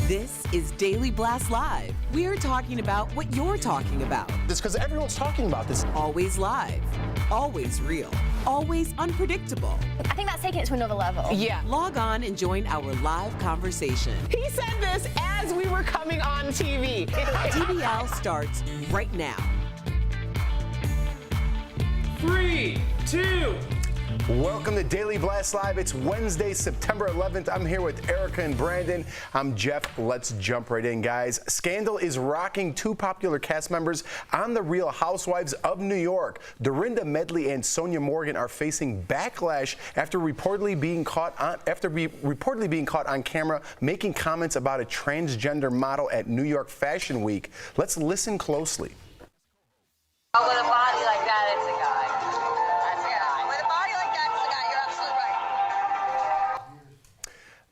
This is Daily Blast Live. We're talking about what you're talking about. It's because everyone's talking about this. Always live, always real, always unpredictable. I think that's taking it to another level. Yeah. Log on and join our live conversation. He said this as we were coming on TV. DBL starts right now. 3, 2. Welcome to Daily Blast Live. It's Wednesday, September 11th. I'm here with Erica and Brandon. I'm Jeff. Let's jump right in, guys. Scandal is rocking two popular cast members on The Real Housewives of New York. Dorinda Medley and Sonia Morgan are facing backlash after reportedly being caught on camera making comments about a transgender model at New York Fashion Week. Let's listen closely. With a body like that, it's a guy. That's a guy. With a body like that, it's a guy. You're absolutely right.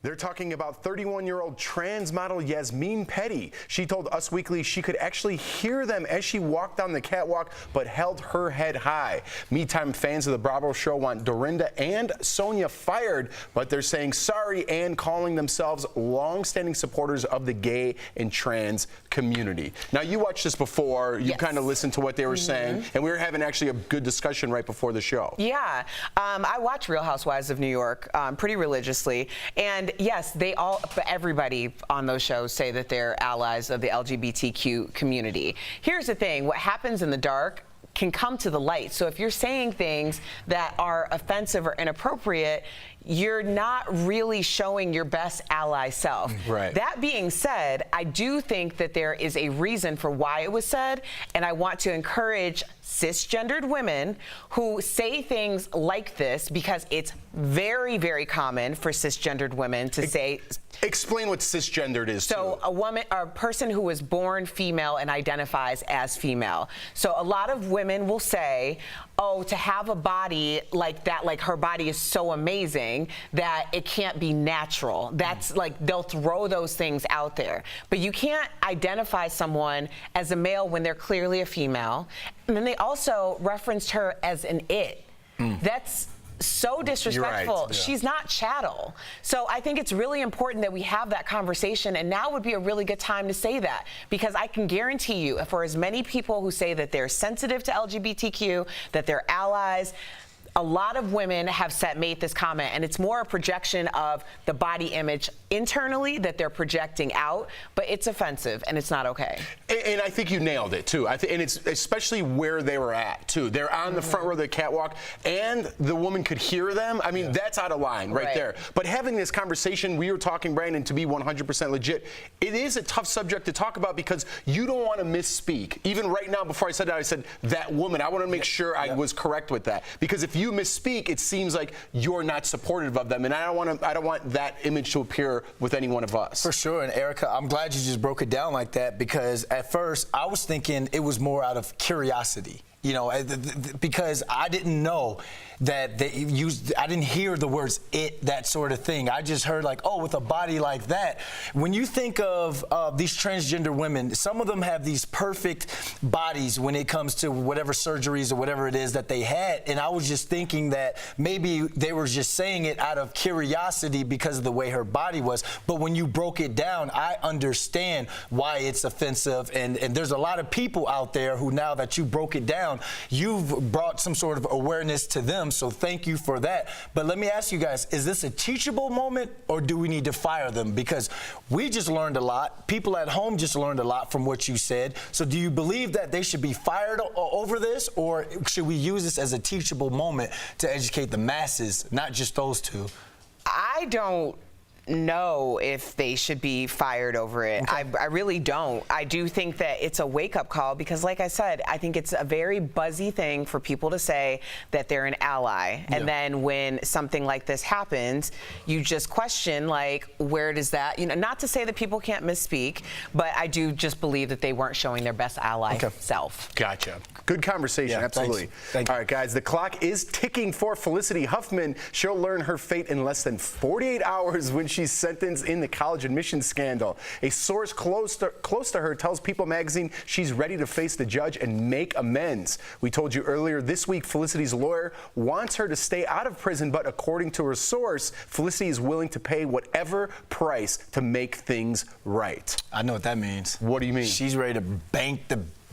They're talking about 31-year-old trans model Yasmin Petty. She told Us Weekly she could actually hear them as she walked down the catwalk, but held her head high. Me-time fans of the Bravo show want Dorinda and Sonia fired, but they're saying sorry and calling themselves long-standing supporters of the gay and trans community. Now, you watched this before. You kind of listened to what they were saying, and we were having actually a good discussion right before the show. Yeah. I watch Real Housewives of New York pretty religiously, and yes, everybody on those shows say that they're allies of the LGBTQ community. Here's the thing, what happens in the dark can come to the light. So if you're saying things that are offensive or inappropriate, you're not really showing your best ally self. Right. That being said, I do think that there is a reason for why it was said, and I want to encourage cisgendered women who say things like this, because it's very, very common for cisgendered women to say. Explain what cisgendered is. So a person who was born female and identifies as female. So a lot of women will say, oh, to have a body like that, like her body is so amazing that it can't be natural. That's like, they'll throw those things out there. But you can't identify someone as a male when they're clearly a female. And then they also referenced her as an it. That's so disrespectful. Right. Yeah. She's not chattel. So I think it's really important that we have that conversation, and now would be a really good time to say that, because I can guarantee you, for as many people who say that they're sensitive to LGBTQ, that they're allies, a lot of women have made this comment, and it's more a projection of the body image internally that they're projecting out, but it's offensive and it's not okay. And I think you nailed it too. And it's especially where they were at too. They're on the front row of the catwalk, and the woman could hear them. I mean, that's out of line right there. But having this conversation, we were talking, Brandon, to be 100% legit, it is a tough subject to talk about because you don't want to misspeak. Even right now, before I said that, I said that woman. I want to make sure I was correct with that, because if you misspeak, it seems like you're not supportive of them, and I don't want that image to appear with any one of us. For sure. And Erica, I'm glad you just broke it down like that, because at first I was thinking it was more out of curiosity, you know, because I didn't know that they used, I didn't hear the words it, that sort of thing. I just heard like, oh, with a body like that. When you think of these transgender women, some of them have these perfect bodies when it comes to whatever surgeries or whatever it is that they had. And I was just thinking that maybe they were just saying it out of curiosity because of the way her body was. But when you broke it down, I understand why it's offensive. And there's a lot of people out there who, now that you broke it down, you've brought some sort of awareness to them. So thank you for that. But let me ask you guys, is this a teachable moment, or do we need to fire them? Because we just learned a lot. People at home just learned a lot from what you said. So do you believe that they should be fired over this, or should we use this as a teachable moment to educate the masses, not just those two? I don't know if they should be fired over it. Okay. I really don't. I do think that it's a wake-up call, because like I said, I think it's a very buzzy thing for people to say that they're an ally. Yeah. And then when something like this happens, you just question, like, where does that, you know, not to say that people can't misspeak, but I do just believe that they weren't showing their best ally self. Gotcha. Good conversation, Yeah, absolutely. Thank you. All right, guys, the clock is ticking for Felicity Huffman. She'll learn her fate in less than 48 hours when she's sentenced in the college admissions scandal. A source close to her tells People magazine she's ready to face the judge and make amends. We told you earlier this week Felicity's lawyer wants her to stay out of prison, but according to her source, Felicity is willing to pay whatever price to make things right. I know what that means. What do you mean? She's ready to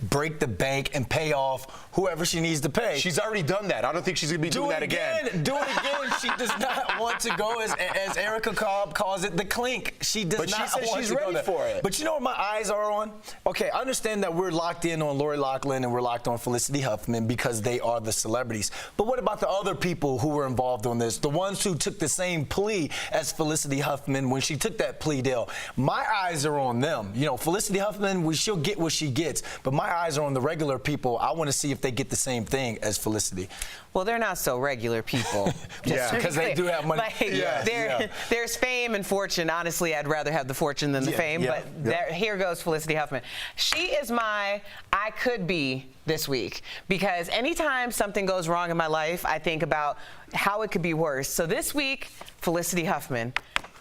break the bank and pay off whoever she needs to pay. She's already done that. I don't think she's going to be doing that again. Do it again. She does not want to go, as Erica Cobb calls it, the clink. She does But not she says want she's to go ready there. for it. But you know what my eyes are on? Okay, I understand that we're locked in on Lori Loughlin and we're locked on Felicity Huffman because they are the celebrities. But what about the other people who were involved on this? The ones who took the same plea as Felicity Huffman when she took that plea deal. My eyes are on them. You know, Felicity Huffman, she'll get what she gets. But my eyes are on the regular people. I want to see if they get the same thing as Felicity. Well, they're not so regular people. Yeah, because they do have money. Like, there's fame and fortune. Honestly, I'd rather have the fortune than the fame. But here goes Felicity Huffman. She is my I could be this week, because anytime something goes wrong in my life, I think about how it could be worse. So this week, Felicity Huffman.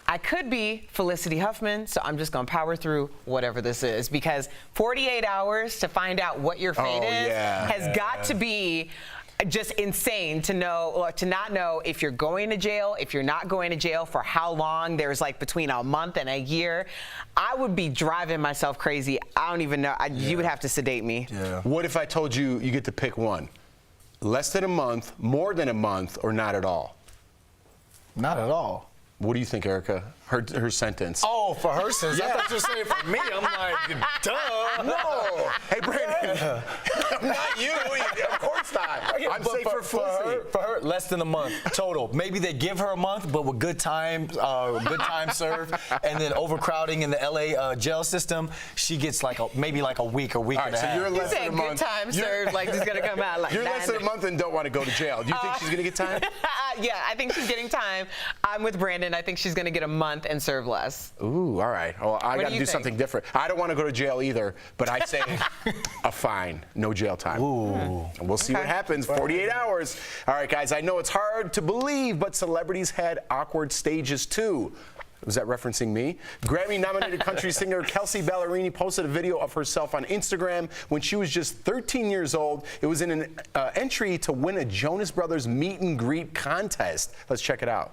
I could be Felicity Huffman, so I'm just going to power through whatever this is, because 48 hours to find out what your fate is has got to be just insane to know, or to not know if you're going to jail, if you're not going to jail, for how long. There's like between a month and a year. I would be driving myself crazy. I don't even know. You would have to sedate me. Yeah. What if I told you you get to pick one? Less than a month, more than a month, or not at all? Not at all. What do you think, Erica? Her sentence. Oh, for her sentence? I thought you were saying for me. I'm like, duh. No. Hey, Brandon. Not you. Of course not. I'm saying for Felicity. For her, less than a month total. Maybe they give her a month, but with good time served, and then overcrowding in the LA jail system, she gets like maybe a week and a half. So you're less than a month. Good time served, like it's gonna come out like You're less than a month and don't want to go to jail. Do you think she's gonna get time? Yeah, I think she's getting time. I'm with Brandon. I think she's gonna get a month and serve less. Ooh, all right. Well, I got to do something different. I don't want to go to jail either, but I say a fine, no jail time. Ooh. And we'll see what happens. 48 hours. All right, guys, I know it's hard to believe, but celebrities had awkward stages too. Was that referencing me? Grammy-nominated country singer Kelsey Ballerini posted a video of herself on Instagram when she was just 13 years old. It was in an entry to win a Jonas Brothers meet and greet contest. Let's check it out.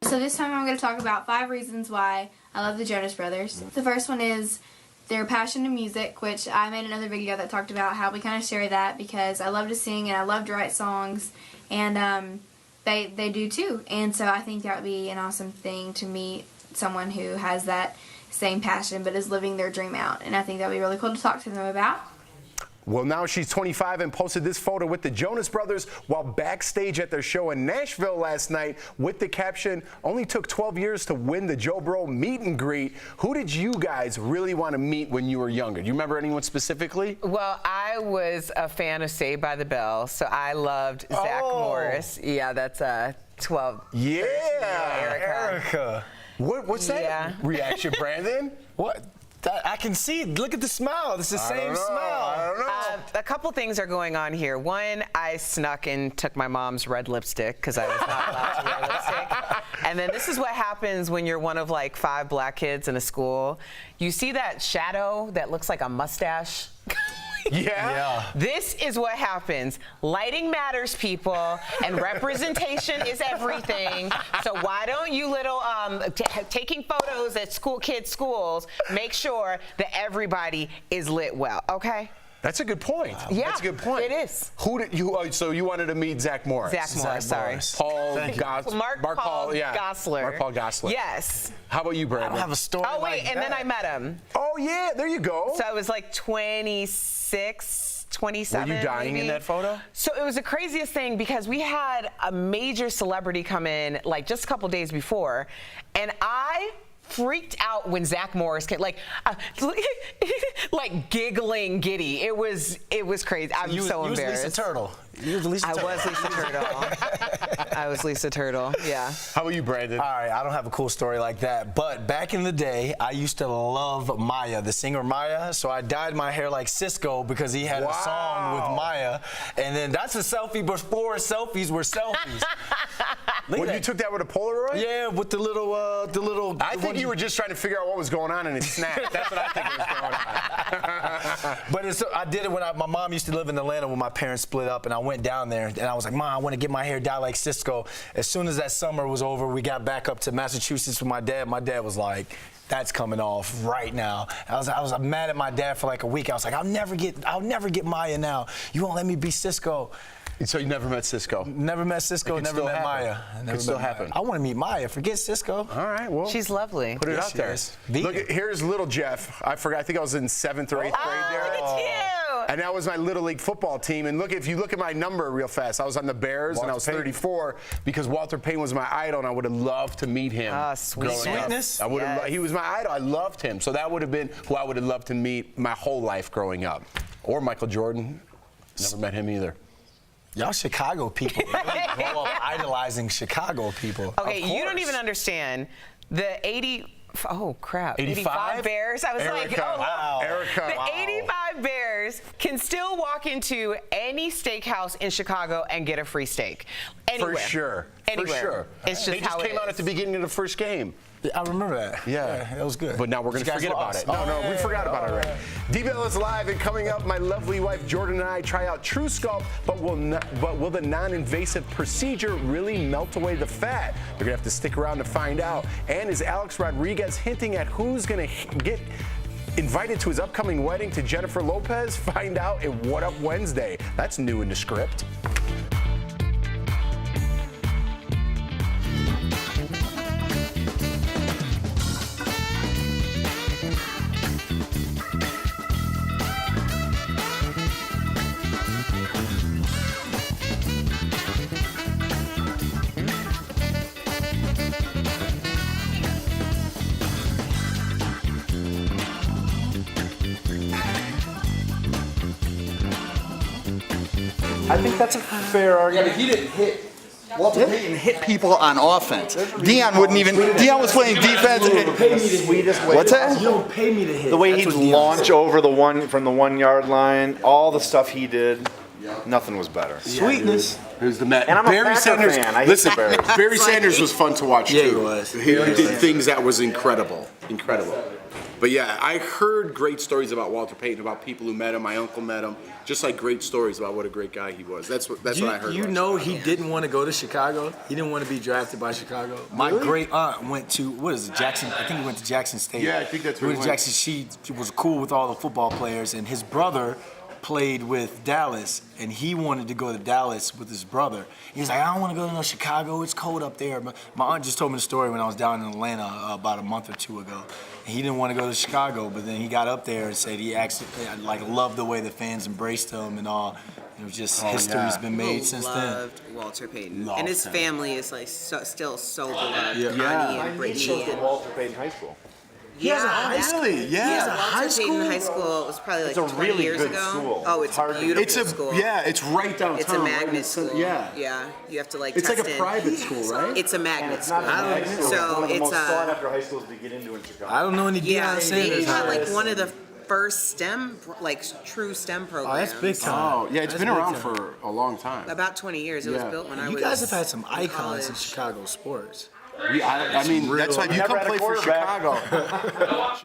So this time I'm going to talk about 5 reasons why I love the Jonas Brothers. The first one is their passion in music, which I made another video that talked about how we kind of share that, because I love to sing and I love to write songs, and they do too. And so I think that would be an awesome thing to meet someone who has that same passion but is living their dream out. And I think that would be really cool to talk to them about. Well, now she's 25 and posted this photo with the Jonas Brothers while backstage at their show in Nashville last night with the caption, "Only took 12 years to win the Joe Bro meet and greet." Who did you guys really want to meet when you were younger? Do you remember anyone specifically? Well, I was a fan of Saved by the Bell, so I loved Zach Morris. Yeah, that's 12. Yeah, Erica. What's that reaction, Brandon? What? I can see. Look at the smile. It's the same smile. I don't know. A couple things are going on here. One, I snuck and took my mom's red lipstick because I was not allowed to wear lipstick. And then this is what happens when you're one of like 5 black kids in a school. You see that shadow that looks like a mustache? Yeah. This is what happens. Lighting matters, people, and representation is everything. So why don't you little taking photos at kids' schools, make sure that everybody is lit well, okay? That's a good point. Yeah, that's a good point. it is. Who did you? So you wanted to meet Zach Morris? Zach Morris, sorry. Mark Paul Gosselaar. Mark Paul Gosselaar. Yes. How about you, Brandon? I don't have a story. Oh wait, like and then I met him. Oh yeah, there you go. So I was like 26, 27. Were you dying maybe. in that photo? So it was the craziest thing because we had a major celebrity come in like just a couple days before, and I freaked out when Zach Morris came, like giggling giddy. It was crazy. I'm so embarrassed. Lisa Turtle. You were Lisa I Turtle. was Lisa Turtle. I was Lisa Turtle, yeah. How about you, Brandon? All right, I don't have a cool story like that, but back in the day, I used to love Maya, the singer Maya, so I dyed my hair like Cisco because he had a song with Maya, and then that's a selfie before selfies were selfies. When you took that with a Polaroid? Yeah, with the little, I think you were just trying to figure out what was going on and it snapped. That's what I think was going on. But I did it when my mom used to live in Atlanta when my parents split up, and I went down there and I was like, Mom, I want to get my hair dyed like Cisco. As soon as that summer was over, we got back up to Massachusetts with my dad. My dad was like, that's coming off right now. I was mad at my dad for like a week. I was like, I'll never get Maya now. You won't let me be Cisco. So you never met Cisco? Never met Cisco, never met Maya. It still happen. I want to meet Maya. Forget Cisco. All right, well. She's lovely. Put it out there. Look, here's little Jeff. I forgot. I think I was in 7th or 8th grade there. Look at you. And that was my Little League football team. And look, if you look at my number real fast, I was on the Bears and I was 34 because Walter Payton was my idol, and I would have loved to meet him. Sweetness. I would have. He was my idol. I loved him. So that would have been who I would have loved to meet my whole life growing up. Or Michael Jordan. Never met him either. Y'all Chicago people. You really grow up idolizing Chicago people. Okay, you don't even understand the 85 Bears. I was Erica, like, oh, wow. Erica, the 85 Bears can still walk into any steakhouse in Chicago and get a free steak. Anywhere. For sure. Anywhere. For sure. It's just they just how came it out is. at the beginning of the first game. I remember that. Yeah, that was good. But now we're going to forget about it. No, we forgot about it already. D-Bell is live, and coming up, my lovely wife Jordan and I try out True Sculpt, but will the non-invasive procedure really melt away the fat? You're going to have to stick around to find out. And is Alex Rodriguez hinting at who's going to get invited to his upcoming wedding to Jennifer Lopez? Find out in What Up Wednesday. That's new in the script. I think that's a fair argument. Yeah, but he didn't hit. Walter Payton hit people on offense. Deion wouldn't even. Deion was playing defense. What's that? You don't pay me to hit. The way That's he'd what Deion launch said. over the one from the 1 yard line, all the stuff he did, nothing was better. Sweetness. Who's the Met? And I'm a Packer fan. I hate the Bears. Barry Sanders was fun to watch Yeah, too. he was. He did things that was incredible. But yeah, I heard great stories about Walter Payton, about people who met him. My uncle met him. Just like great stories about what a great guy he was. That's what I heard. You about know Chicago. he didn't want to go to Chicago. He didn't want to be drafted by Chicago. My great aunt went to Jackson. I think he went to Jackson State. Yeah, I think that's where he went to Jackson. She was cool with all the football players, and his brother played with Dallas, and he wanted to go to Dallas with his brother. He was like, I don't want to go to Chicago. It's cold up there. But my aunt just told me the story when I was down in Atlanta about a month or two ago. And he didn't want to go to Chicago, but then he got up there and said he actually loved the way the fans embraced him and all. It was just history's been made since then. Loved Walter Payton, and his family is like still so beloved. Yeah. Connie and Brittany. And, Walter Payton High School. He has a high school. Yeah, a high Walter Payton school? High School was probably like It's a 20 really years good ago. school. Oh, it's a beautiful school. It's right downtown. It's a right magnet in school. Yeah. Yeah, you have to like It's test like a in. private school, right? It's a magnet It's school. not a magnet school. So one of the it's most sought after high schools to get into in Chicago. I don't know any yeah, Deion they Sanders. had like one of the first STEM, like true STEM programs. that's big time. Oh, yeah, it's That's been big around time. for a long time. About 20 years. It was Yeah. built when I was You guys have had some in icons in college. Chicago sports. I mean, that's why you Never come had a play for quarterback. Chicago.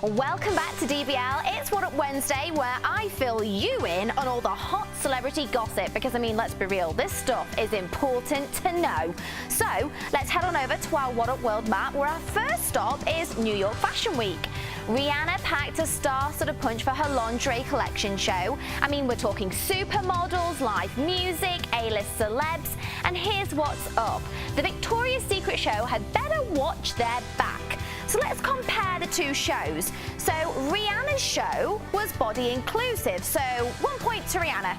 Welcome back to DBL. It's What Up Wednesday, where I fill you in on all the hot celebrity gossip, because I mean, let's be real, this stuff is important to know. So let's head on over to our What Up World map, where our first stop is New York Fashion Week. Rihanna packed a star-studded punch for her lingerie collection show. I mean, we're talking supermodels, live music, A-list celebs, and here's what's up. The Victoria's Secret show had better watch their back. So let's compare the two shows. So Rihanna's show was body inclusive, so 1 point to Rihanna.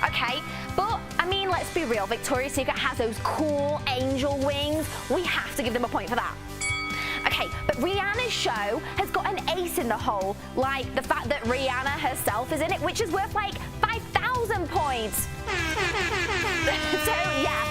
Okay, but I mean, let's be real, Victoria's Secret has those cool angel wings. We have to give them a point for that. Okay, but Rihanna's show has got an ace in the hole, like the fact that Rihanna herself is in it, which is worth like 5,000 points. So yeah,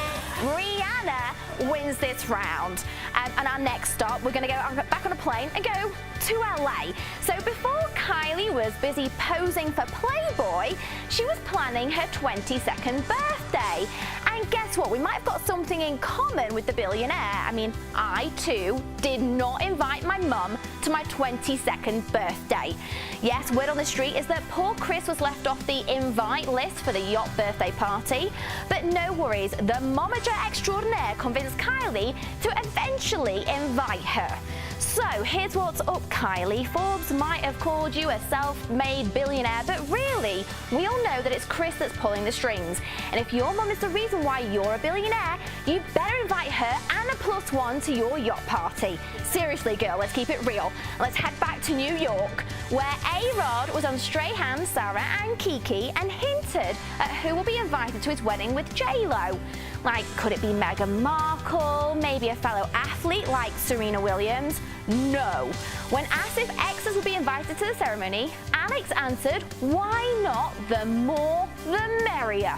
Rihanna wins this round. And our next stop, we're gonna go back on a plane and go to LA. So before Kylie was busy posing for Playboy, she was planning her 22nd birthday. And guess what? We might have got something in common with the billionaire. I mean, I too did not invite my mum to my 22nd birthday. Yes, word on the street is that poor Chris was left off the invite list for the yacht birthday party. But no worries, the momager extraordinaire convinced Kylie to eventually invite her. So here's what's up, Kylie. Forbes might have called you a self-made billionaire, but really, we all know that it's Chris that's pulling the strings. And if your mum is the reason why you're a billionaire, you better invite her and a +1 to your yacht party. Seriously, girl, let's keep it real. Let's head back to New York, where A-Rod was on stray hands Sarah and Kiki and hinted at who will be invited to his wedding with J-Lo. Like, could it be Meghan Markle? Maybe a fellow athlete like Serena Williams? No. When asked if exes would be invited to the ceremony, Alex answered, why not? The more, the merrier.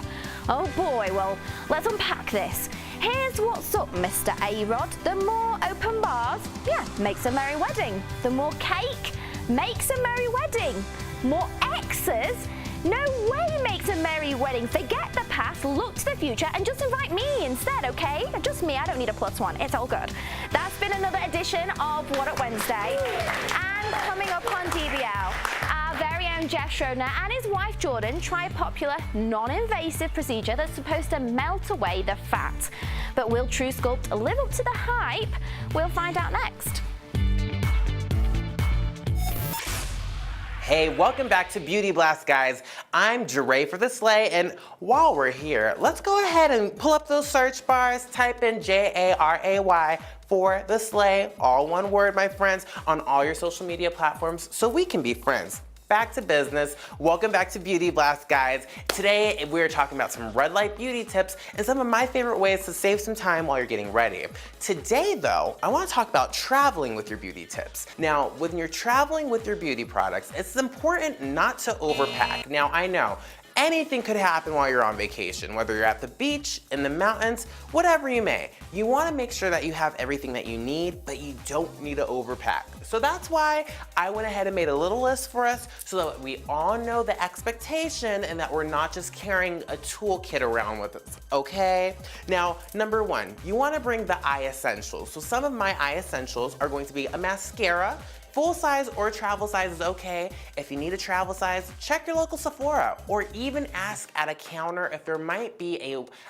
Oh boy, well, let's unpack this. Here's what's up, Mr. A-Rod. The more open bars, yeah, makes a merry wedding. The more cake, makes a merry wedding. More exes? No way makes a merry wedding. Forget the past, look to the future, and just invite me instead, okay? Just me, I don't need a +1. It's all good. That's been another edition of What Up Wednesday. And coming up on DBL, our very own Jeff Schroeder and his wife Jordan try a popular non-invasive procedure that's supposed to melt away the fat. But will True Sculpt live up to the hype? We'll find out next. Hey, welcome back to Beauty Blast, guys. I'm Jeray for the Slay, and while we're here, let's go ahead and pull up those search bars, type in J-A-R-A-Y for the Slay, all one word, my friends, on all your social media platforms so we can be friends. Back to business. Welcome back to Beauty Blast, guys. Today, we're talking about some red light beauty tips and some of my favorite ways to save some time while you're getting ready. Today, though, I want to talk about traveling with your beauty tips. Now, when you're traveling with your beauty products, it's important not to overpack. Now, I know, anything could happen while you're on vacation, whether you're at the beach, in the mountains, whatever you may. You want to make sure that you have everything that you need, but you don't need to overpack. So that's why I went ahead and made a little list for us so that we all know the expectation and that we're not just carrying a toolkit around with us, okay? Now, number 1, you want to bring the eye essentials. So some of my eye essentials are going to be a mascara. Full size or travel size is okay. If you need a travel size, check your local Sephora or even ask at a counter if there might be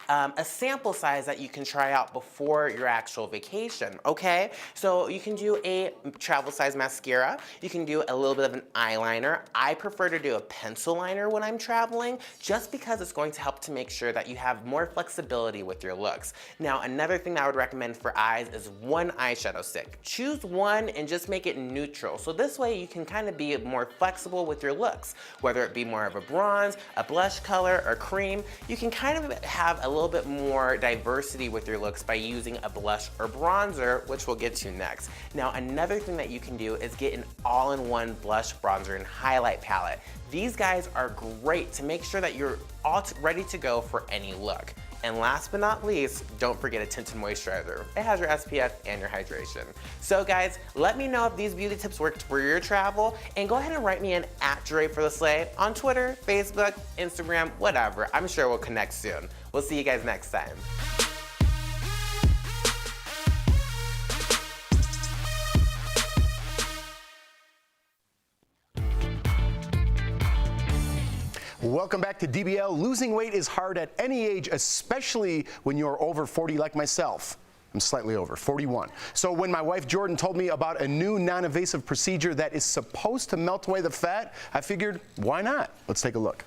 a sample size that you can try out before your actual vacation, okay? So you can do a travel size mascara. You can do a little bit of an eyeliner. I prefer to do a pencil liner when I'm traveling just because it's going to help to make sure that you have more flexibility with your looks. Now, another thing that I would recommend for eyes is one eyeshadow stick. Choose one and just make it neutral. So this way you can kind of be more flexible with your looks, whether it be more of a bronze, a blush color, or cream. You can kind of have a little bit more diversity with your looks by using a blush or bronzer, which we'll get to next. Now, another thing that you can do is get an all-in-one blush, bronzer, and highlight palette. These guys are great to make sure that you're all ready to go for any look. And last but not least, don't forget a tinted moisturizer. It has your SPF and your hydration. So guys, let me know if these beauty tips worked for your travel, and go ahead and write me in at Jeray for the Slay on Twitter, Facebook, Instagram, whatever. I'm sure we'll connect soon. We'll see you guys next time. Welcome back to DBL. Losing weight is hard at any age, especially when you're over 40 like myself. I'm slightly over, 41. So when my wife Jordan told me about a new non-invasive procedure that is supposed to melt away the fat, I figured, why not? Let's take a look.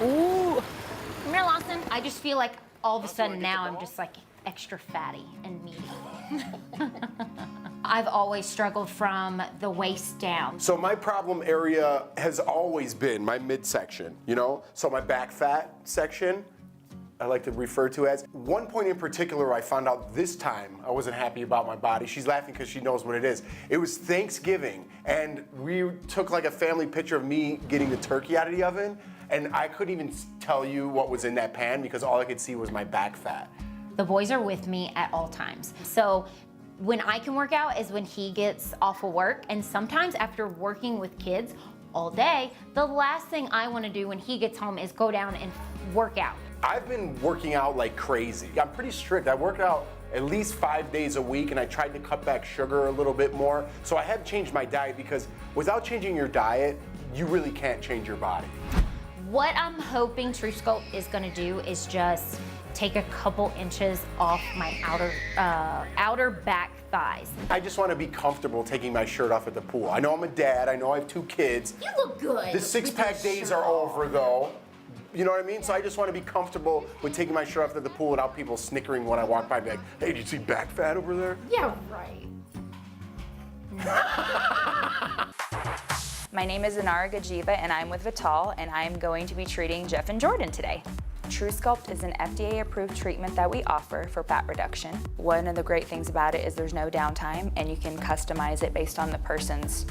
Ooh. Come here, Lawson. I just feel like all of a sudden now I'm just like extra fatty and meaty. I've always struggled from the waist down. So my problem area has always been my midsection, you know? So my back fat section, I like to refer to as. One point in particular I found out this time I wasn't happy about my body. She's laughing because she knows what it is. It was Thanksgiving, and we took like a family picture of me getting the turkey out of the oven, and I couldn't even tell you what was in that pan because all I could see was my back fat. The boys are with me at all times. So when I can work out is when he gets off of work, and sometimes after working with kids all day, the last thing I want to do when he gets home is go down and work out. I've been working out like crazy. I'm pretty strict. I work out at least 5 days a week, and I tried to cut back sugar a little bit more. So I have changed my diet because without changing your diet, you really can't change your body. What I'm hoping TrueSculpt is going to do is just take a couple inches off my outer back thighs. I just want to be comfortable taking my shirt off at the pool. I know I'm a dad. I know I have 2 kids. You look good. The six-pack days are over, though. You know what I mean? So I just want to be comfortable with taking my shirt off at the pool without people snickering when I walk by, like, hey, did you see back fat over there? Yeah, right. My name is Inara Gajiva, and I'm with Vital, and I'm going to be treating Jeff and Jordan today. TrueSculpt is an FDA-approved treatment that we offer for fat reduction. One of the great things about it is there's no downtime, and you can customize it based on the person's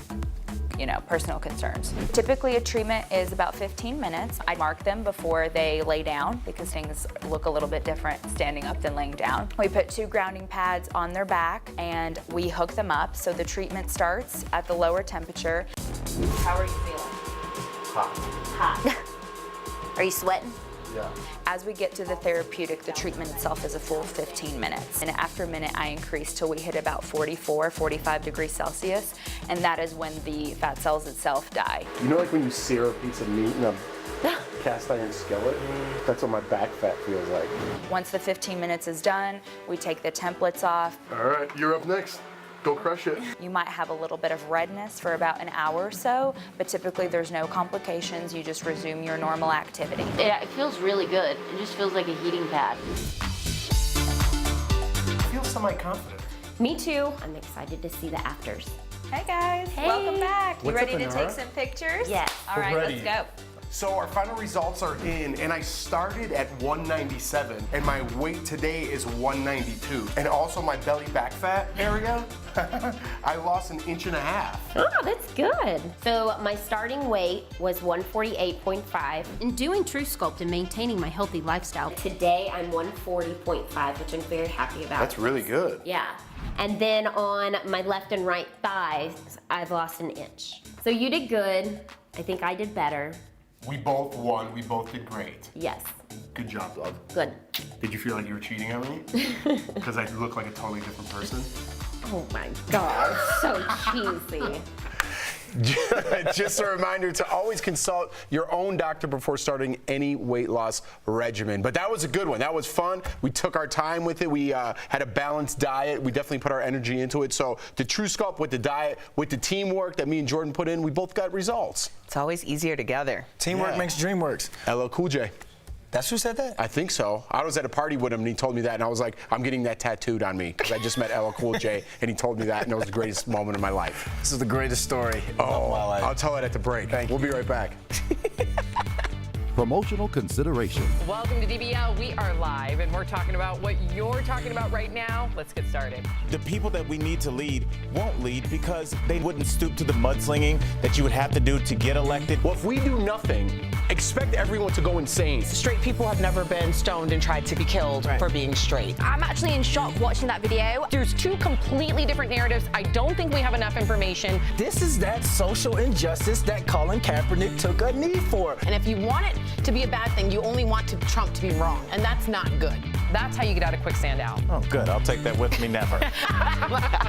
personal concerns. Typically a treatment is about 15 minutes. I mark them before they lay down because things look a little bit different standing up than laying down. We put 2 grounding pads on their back and we hook them up so the treatment starts at the lower temperature. How are you feeling? Hot. Are you sweating? Yeah. As we get to the therapeutic, the treatment itself is a full 15 minutes. And after a minute, I increase till we hit about 44, 45 degrees Celsius, and that is when the fat cells itself die. You know, like when you sear a piece of meat in a cast iron skillet? That's what my back fat feels like. Once the 15 minutes is done, we take the templates off. All right, you're up next. Go crush it. You might have a little bit of redness for about an hour or so, but typically there's no complications. You just resume your normal activity. Yeah, it feels really good. It just feels like a heating pad. I feel semi-confident. Me too. I'm excited to see the afters. Hey guys, Hey. welcome back. You What's ready up, to Inara? take some pictures? Yes. All right, ready. let's go. So our final results are in, and I started at 197, and my weight today is 192. And also my belly back fat area, I lost 1.5 inches. Oh, that's good. So my starting weight was 148.5. In doing TrueSculpt and maintaining my healthy lifestyle, today I'm 140.5, which I'm very happy about. That's really good. Yeah. And then on my left and right thighs, I've lost 1 inch. So you did good. I think I did better. We both won. We both did great. Yes. Good job, love. Good. Did you feel like you were cheating on me? Because I look like a totally different person? Oh my God, so cheesy. Just a reminder to always consult your own doctor before starting any weight loss regimen. But that was a good one. That was fun. We took our time with it. We had a balanced diet. We definitely put our energy into it. So the TrueSculpt with the diet, with the teamwork that me and Jordan put in, we both got results. It's always easier together. Teamwork makes dream works. LL Cool J. That's who said that? I think so. I was at a party with him and he told me that, and I was like, I'm getting that tattooed on me because I just met LL Cool J and he told me that, and it was the greatest moment of my life. This is the greatest story of my life. I'll tell it at the break. We'll be right back. Promotional consideration. Welcome to DBL. We are live and we're talking about what you're talking about right now. Let's get started. The people that we need to lead won't lead because they wouldn't stoop to the mudslinging that you would have to do to get elected. Well, if we do nothing, expect everyone to go insane. Straight people have never been stoned and tried to be killed for being straight. I'm actually in shock watching that video. There's 2 completely different narratives. I don't think we have enough information. This is that social injustice that Colin Kaepernick took a knee for. And if you want it to be a bad thing, you only want Trump to be wrong. And that's not good. That's how you get out of quicksand, Al. Oh, good. I'll take that with me never.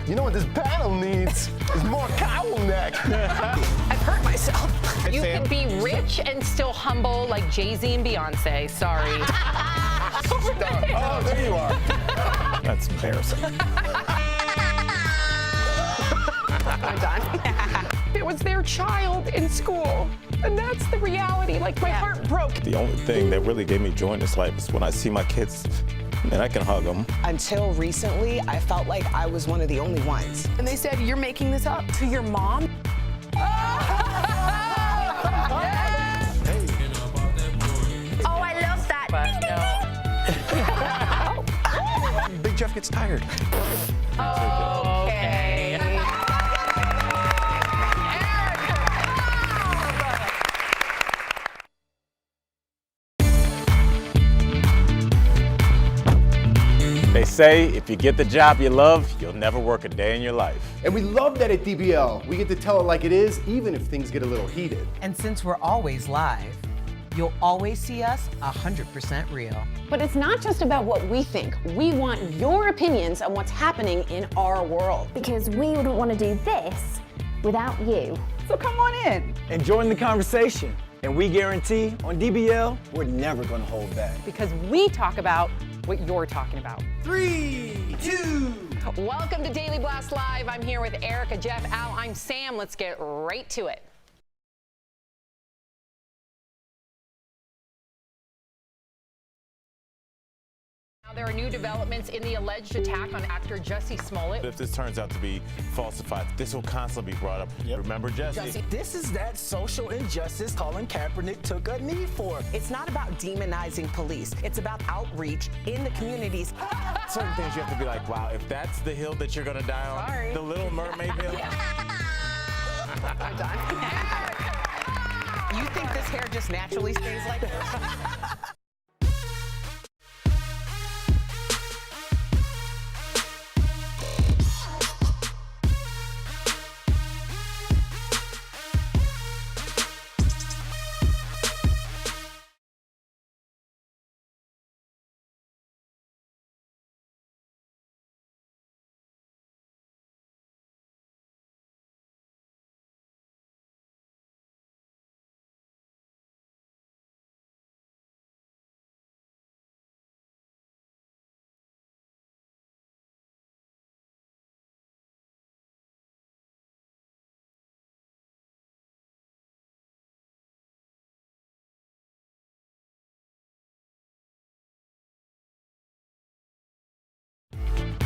You know what this battle needs is more cowl neck. I've hurt myself. Hey, You Sam. can be rich and still humble like Jay-Z and Beyonce. Sorry. Oh, there you are. That's embarrassing. I'm done. It was their child in school, and that's the reality. Like, my heart broke. The only thing that really gave me joy in this life is when I see my kids and I can hug them. Until recently, I felt like I was one of the only ones. And they said, "You're making this up to your mom?" Oh, I love that. But no. Big Jeff gets tired. Okay. They say if you get the job you love, you'll never work a day in your life. And we love that at DBL. We get to tell it like it is, even if things get a little heated. And since we're always live, you'll always see us 100% real. But it's not just about what we think. We want your opinions on what's happening in our world. Because we wouldn't want to do this without you. So come on in and join the conversation. And we guarantee on DBL, we're never going to hold back. Because we talk about what you're talking about. 3, 2. Welcome to Daily Blast Live. I'm here with Erica, Jeff, Al. I'm Sam. Let's get right to it. Now, there are new developments in the alleged attack on actor Jussie Smollett. If this turns out to be falsified, this will constantly be brought up. Remember Jussie? This is that social injustice Colin Kaepernick took a knee for. It's not about demonizing police. It's about outreach in the communities. Certain things you have to be like, wow, if that's the hill that you're gonna die on, Sorry. the Little Mermaid hill. I'm done. You think this hair just naturally stays like this?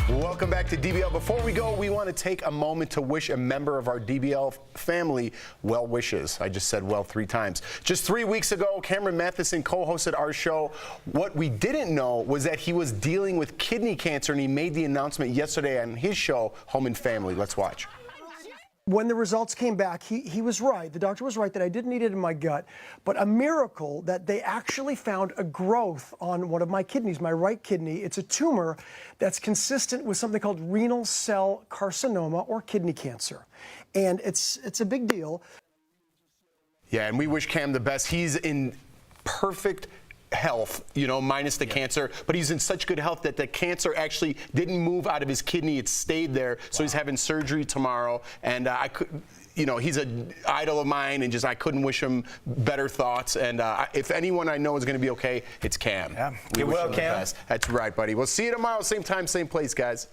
Welcome back to DBL. Before we go, we want to take a moment to wish a member of our DBL family well wishes. I just said well 3 times. Just 3 weeks ago, Cameron Matheson co-hosted our show. What we didn't know was that he was dealing with kidney cancer, and he made the announcement yesterday on his show, Home and Family. Let's watch. When the results came back, he was right. The doctor was right that I didn't need it in my gut, but a miracle that they actually found a growth on one of my kidneys, my right kidney. It's a tumor that's consistent with something called renal cell carcinoma or kidney cancer. And it's a big deal. Yeah, and we wish Cam the best. He's in perfect health, you know, minus the cancer, but he's in such good health that the cancer actually didn't move out of his kidney. It stayed there. So he's having surgery tomorrow, and I could, you know, he's an idol of mine, and just I couldn't wish him better thoughts. And if anyone I know is going to be okay, it's Cam. Yeah. We Get wish well, him Cam. the best. That's right, buddy. We'll see you tomorrow, same time, same place, guys.